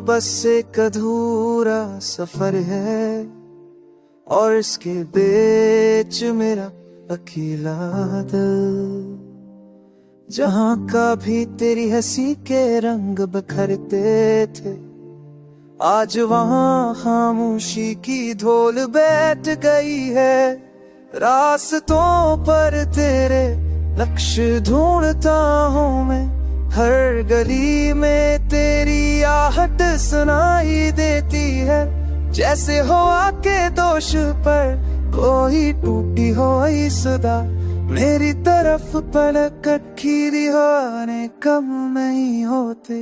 बस एक अधूरा सफर है और इसके बीच मेरा अकेला दिल। जहां का भी तेरी हंसी के रंग बिखरते थे, आज वहां खामोशी की धोल बैठ गई है। रास्तों पर तेरे लक्ष्य ढूंढता हूँ मैं, हर गली में तेरी आहट सुनाई देती है। जैसे हवा के दोष पर कोई टूटी हो सदा, मेरी तरफ पलक रखी दीवाने कम नहीं होते।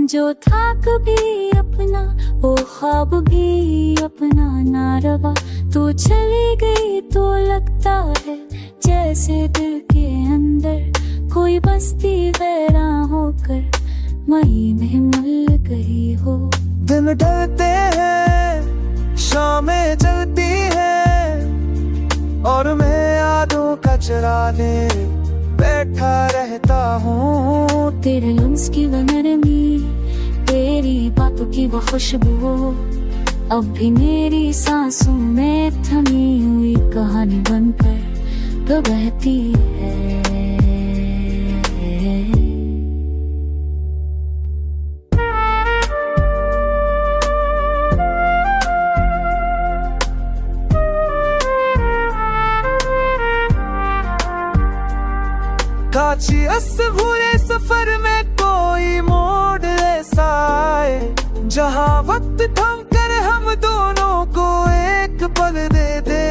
जो था कभी अपना वो ख्वाब भी अपना ना रहा, तू चली गई तो लगता है जैसे दिल के अंदर कोई बस्ती गैरा होकर मई में मल गई हो। दिन ढलते हैं, शामें जलती हैं और मैं यादों का चराने बैठा रहता हूँ। तेरे लम्स की वो नरमी, तेरी बातों की वो खुशबू, अब भी मेरी सांसों में थमी हुई कहानी बनकर तो बहती है। काचियस भूरे सफर में कोई मोड़ ऐसा आए, जहाँ वक्त थम कर हम दोनों को एक पल दे दे।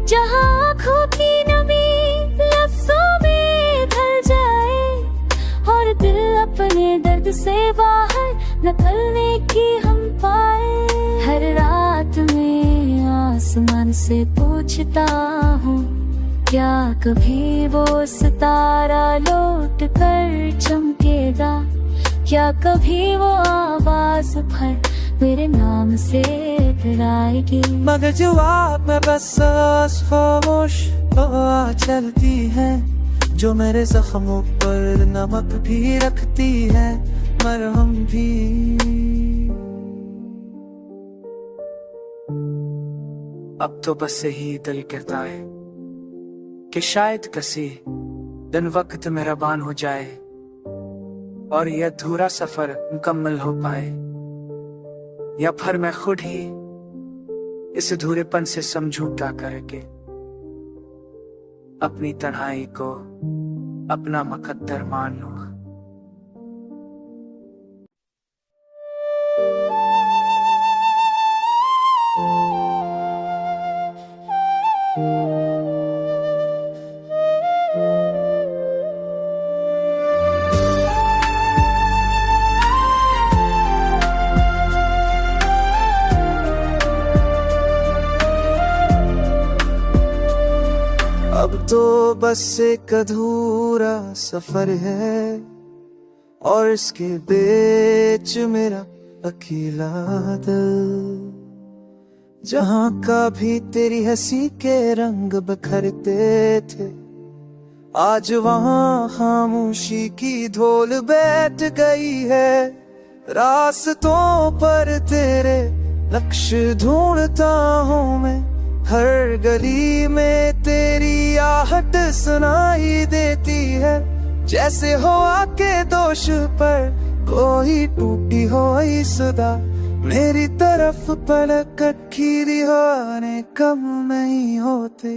जहाँ आँखों की नमी लफ्जों में ढल जाए और दिल अपने दर्द से बाहर निकलने की हम पाए। हर रात में आसमान से पूछता हूँ, क्या कभी वो सितारा लौट कर चमकेगा? क्या कभी वो आवाज फिर मेरे नाम से फिराएगी? मगर जवाब में बस खामोश हवा चलती है, जो मेरे जख्मों पर नमक भी रखती है, मरहम भी। अब तो बस यही दिल कहता है कि शायद किसी दिन वक्त मेरा बान हो जाए और यह अधूरा सफर मुकम्मल हो पाए, या फिर मैं खुद ही इस अधूरेपन से समझौता करके अपनी तन्हाई को अपना मुकद्दर मान लूं। अब तो बस एक अधूरा सफर है और इसके बीच मेरा अकेला दिल। जहां का भी तेरी हंसी के रंग बिखरते थे, आज वहां खामोशी की धोल बैठ गई है। रास्तों पर तेरे लक्ष्य ढूंढता हूँ मैं, हर गली में तेरी आहट सुनाई देती है। जैसे हवा के दोष पर कोई टूटी हो सदा, मेरी तरफ पलक रखी दीवाने कम नहीं होते।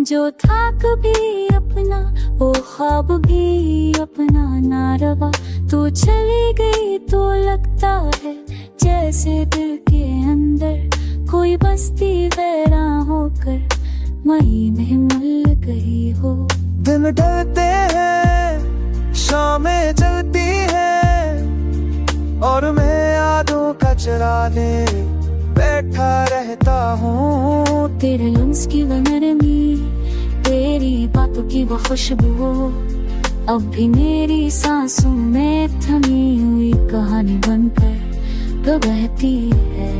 जो था कभी अपना वो ख्वाब भी अपना ना रहा, तू चली गई तो लगता है जैसे दिल के अंदर कोई बस्ती गैरा होकर मई में मल गई हो। दिन ढलते हैं, शामें जलती हैं और मैं यादों का चराने बैठा रहता हूँ। तेरे लम्स की वो नरमी, तेरी बातों की वो खुशबू, अब भी मेरी सांसों में थमी हुई कहानी बनकर तो बहती है।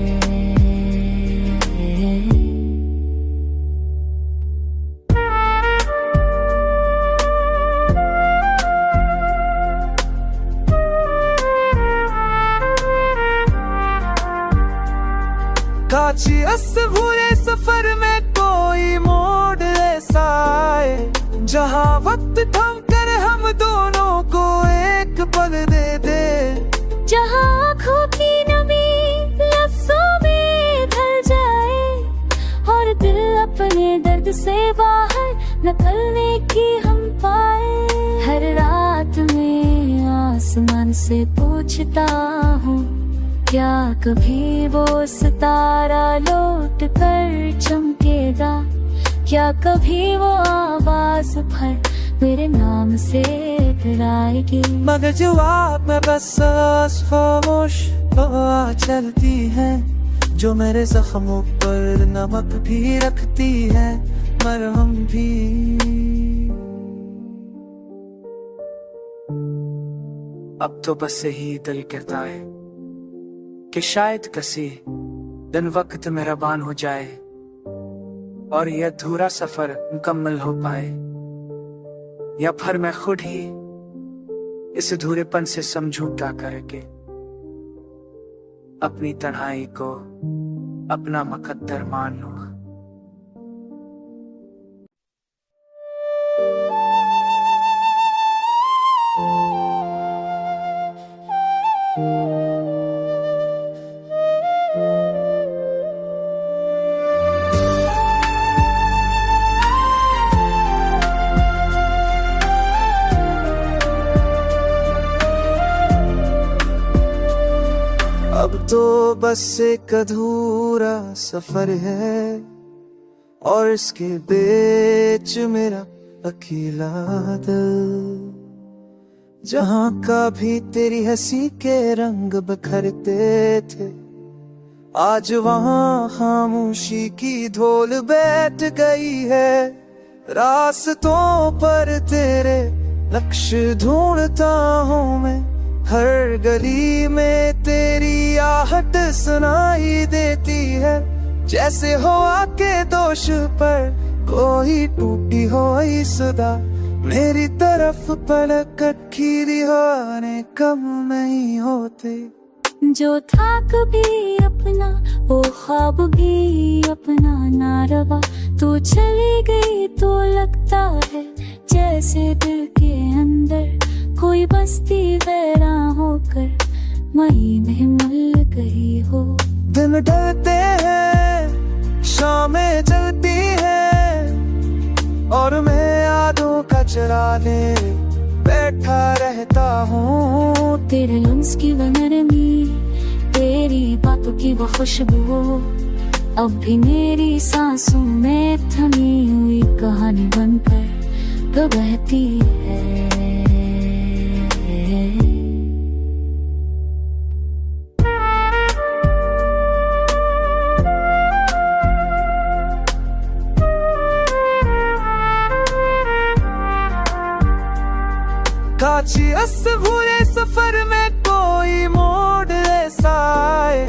दर्द से बाहर निकलने की हम पाए। हर रात में आसमान से पूछता हूँ, क्या कभी वो सितारा लौट कर चमकेगा? क्या कभी वो आवाज फिर मेरे नाम से फिराएगी? मगर जवाब में बस खामोश हवा चलती है, जो मेरे जख्मों पर नमक भी रखती है, मरहम भी। अब तो बस यही दिल कहता है कि शायद किसी दिन वक्त मेरा बान हो जाए और यह अधूरा सफर मुकम्मल हो पाए, या फिर मैं खुद ही इस अधूरेपन से समझौता करके अपनी तन्हाई को अपना मुकद्दर मान लूं। अब तो बस एक अधूरा सफर है और इसके बीच मेरा अकेला दिल, जहां का भी तेरी हंसी के रंग बिखरते थे, आज वहां खामोशी की धोल बैठ गई है। रास्तों पर तेरे लक्ष्य ढूंढता हूँ मैं, हर गली में तेरी आहट सुनाई देती है, जैसे हवा के दोष पर कोई टूटी हुई सदा मेरी तरफ पलक खीरी होने कम नहीं होते। जो था कभी अपना वो ख्वाब भी अपना ना रहा, तू चली गई तो लगता है जैसे दिल के अंदर कोई बस्ती वैरा होकर मई में मल गई हो। दिन ढलते हैं, शामें जलती हैं और मैं यादों का चराने बैठा रहता हूँ। तेरे लम्स की वो नरमी, तेरी बातों की वो खुशबू, अब भी मेरी सांसों में थमी हुई कहानी बनकर तो बहती है। काची अस भूरे सफर में कोई मोड़ ऐसा आए,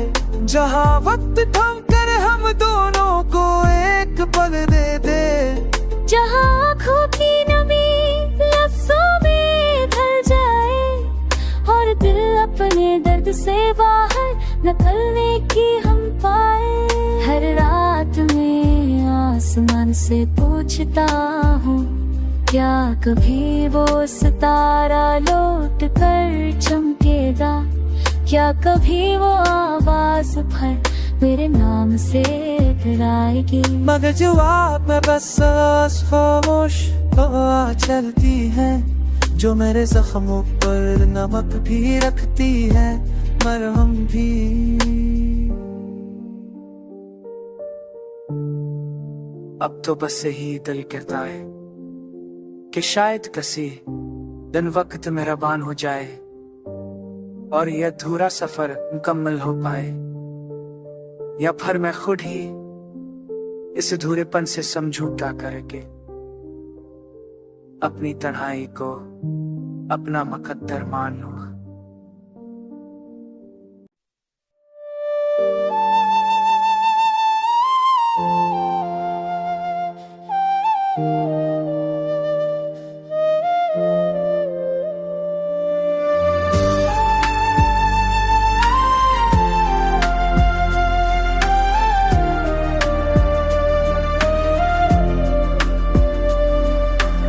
जहाँ वक्त थम कर हम दोनों को एक पल दे दे, जहाँ आँखों की नमी लफ्जों में ढल जाए और दिल अपने दर्द से बाहर निकलने की हम पाए। हर रात में आसमान से पूछता हूँ, क्या कभी वो सितारा लौट कर चमकेगा? क्या कभी वो आवाज फिर मेरे नाम से फिराएगी? मगर जवाब में बस खामोश हवा चलती है, जो मेरे जख्मों पर नमक भी रखती है, मरहम भी। अब तो बस यही दिल कहता है कि शायद किसी दिन वक्त मेरा बान हो जाए और यह अधूरा सफर मुकम्मल हो पाए, या फिर मैं खुद ही इस अधूरेपन से समझौता करके अपनी तन्हाई को अपना मुकद्दर मान लूं।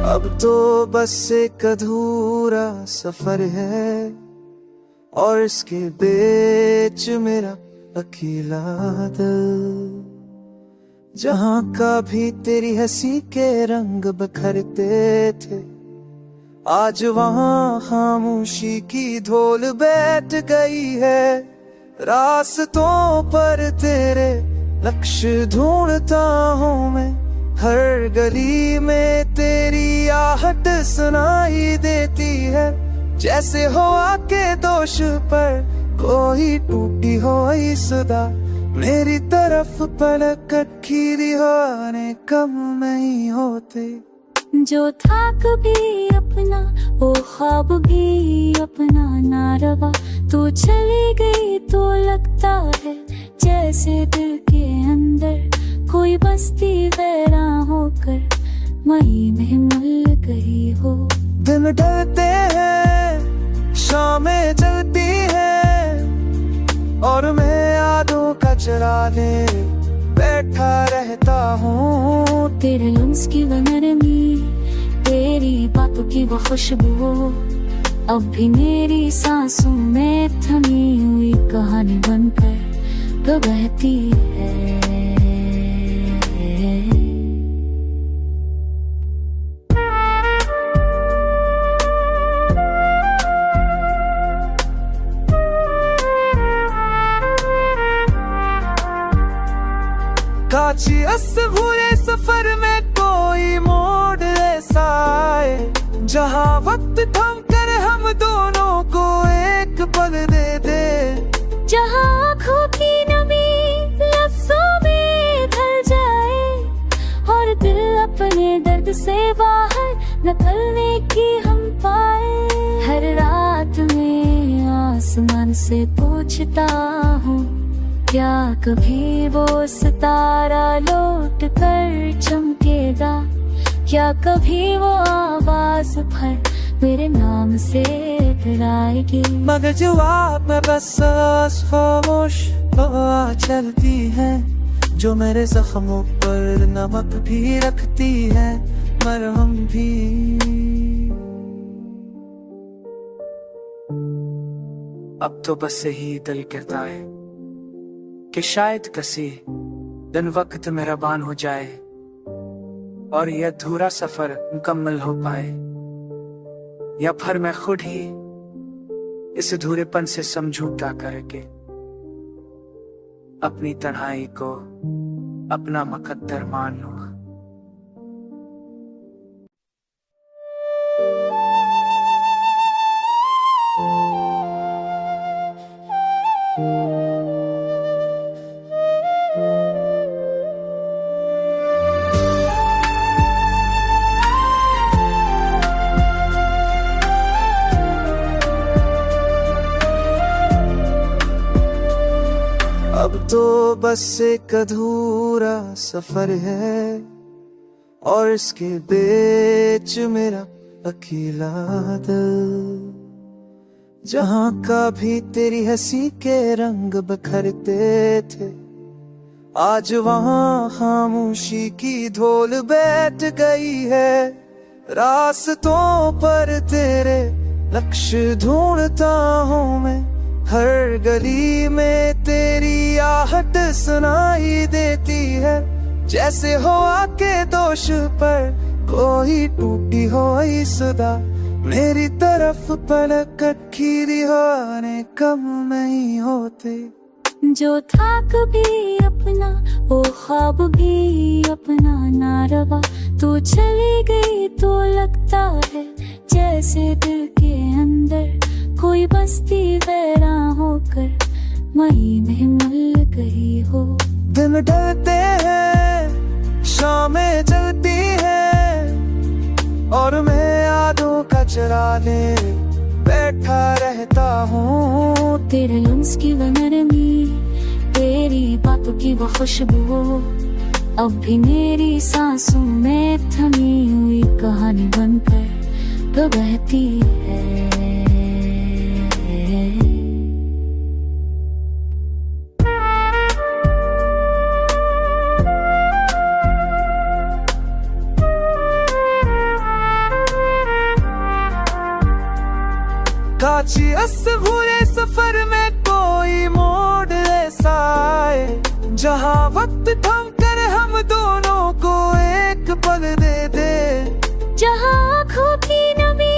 अब तो बस एक अधूरा सफर है और इसके बीच मेरा अकेला दिल, जहाँ कभी तेरी हंसी के रंग बिखरते थे, आज वहाँ खामोशी की धोल बैठ गई है। रास्तों पर तेरे लक्ष्य ढूंढता हूँ मैं, हर गली में तेरी आहट सुनाई देती है। जैसे हवा के दोष पर कोई टूटी हो सदा, मेरी तरफ पलक खीरी होने कम नहीं होते। जो था कभी अपना वो ख्वाब भी अपना ना रहा, तू चली गई तो लगता है जैसे दिल के अंदर कोई बस्ती वैरां होकर मई में मल गई हो। दिन ढलते हैं, शामें चलती हैं, और मैं यादों का चराने बैठा रहता हूँ। तेरे लम्स की वो नरमी, तेरी बातों की वो खुशबू, अब भी मेरी सांसों में थमी हुई कहानी बनकर तो बहती है। काचियस भूरे सफर में कोई मोड़ ऐसा आए, जहाँ वक्त थम कर हम दोनों को एक पल दे दे। जहाँ आँखों की नमी लफ्जों में ढल जाए, और दिल अपने दर्द से बाहर निकलने की हम पाए। हर रात में आसमान से पूछता हूँ, क्या कभी वो सितारा लौट कर चमकेगा? क्या कभी वो आवाज फिर मेरे नाम से फिराएगी? मगर जवाब में बस खामोश हवा चलती है, जो मेरे जख्मों पर नमक भी रखती है, मरहम भी। अब तो बस यही दिल कहता है कि शायद किसी दिन वक्त मेहरबान हो जाए, और यह अधूरा सफर मुकम्मल हो पाए। या फिर मैं खुद ही इस अधूरेपन से समझौता करके अपनी तन्हाई को अपना मुकद्दर मान लूं। अब तो बस एक अधूरा सफर है, और इसके बीच मेरा अकेला दिल। जहाँ कभी तेरी हंसी के रंग बिखरते थे, आज वहाँ खामोशी की धोल बैठ गई है। रास्तों पर तेरे लक्ष्य ढूंढता हूँ मैं, हर गली में तेरी आहट सुनाई देती है। जैसे हवा के दोष पर कोई टूटी हो सदा, मेरी तरफ पलक खीरी होने कम नहीं होते। जो था कभी अपना वो ख्वाब भी अपना ना रहा, तू चली गई तो लगता है जैसे दिल के अंदर कोई बस्ती वैरां होकर मई में मल गई हो। दिन ढलते हैं, शामें चलती हैं, और मैं यादों का चराने बैठा रहता हूँ। तेरे लम्स की वो नरमी, तेरी बातों की वो खुशबू, अब भी मेरी सांसों में थमी हुई कहानी बनकर तो बहती है। काचियस भूरे सफर में कोई मोड़ ऐसा आए, जहाँ वक्त थम कर हम पल दे दे, जहाँ आँखों की नमी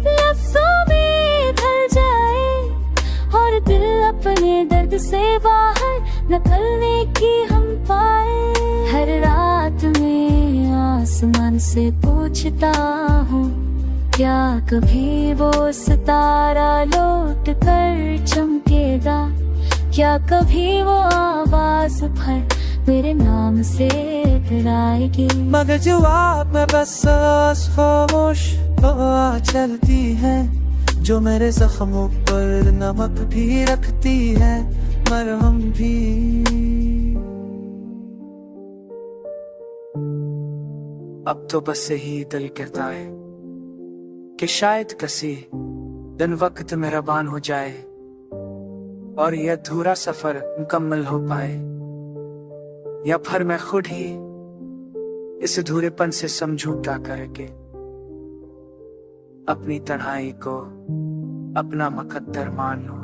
लफ्जों में ढल जाए और दिल अपने दर्द से बाहर निकलने की हम पाए। हर रात में आसमान से पूछता हूँ, क्या कभी वो सितारा लौट कर चमकेगा, क्या कभी वो आवाज फिर मेरे नाम से फिराएगी। मगर जवाब में बस खामोश हवा चलती है, जो मेरे जख्मों पर नमक भी रखती है, मरहम भी। अब तो बस यही दिल कहता है कि शायद किसी दिन वक्त मेहरबान हो जाए और यह अधूरा सफर मुकम्मल हो पाए, या फिर मैं खुद ही इस अधूरेपन से समझौता करके अपनी तन्हाई को अपना मुकद्दर मान लूं।